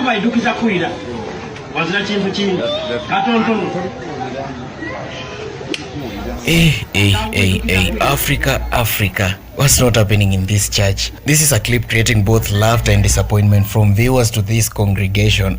kuba idukiza kuira wazira kintu kindi katono Africa. What's not happening in this church? This is a clip creating both laughter and disappointment from viewers to this congregation.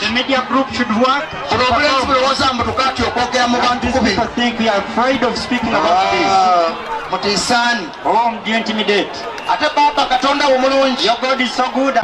The media group should work. I think we are afraid of speaking about this. Oh, do you intimidate? Your God is so good.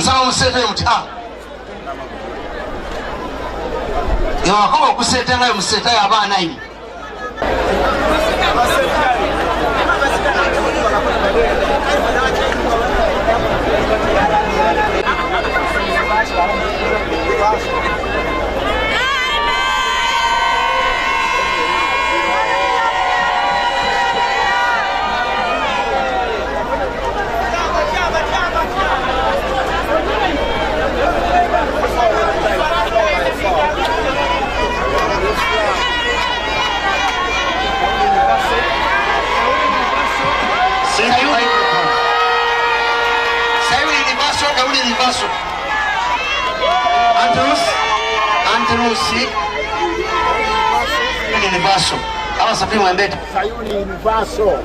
nsaba museetayo muti ewakoba okuseeta ngayo museetayo abaana ini Antelusi Universo. Aba sapimu embeta. Sayuni Universo.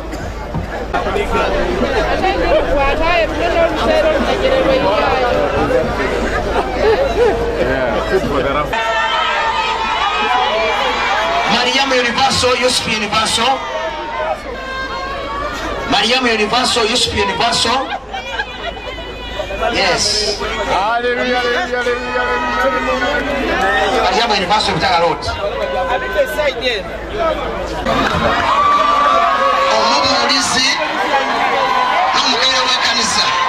Mariamu Universo, Yusuf Universo. Mariamu Universo, Yusuf Universo. Yes. Hallelujah, hallelujah, hallelujah. Mariamu Universo mtaka road. Omubu ulizi. Namukele wa kanisa.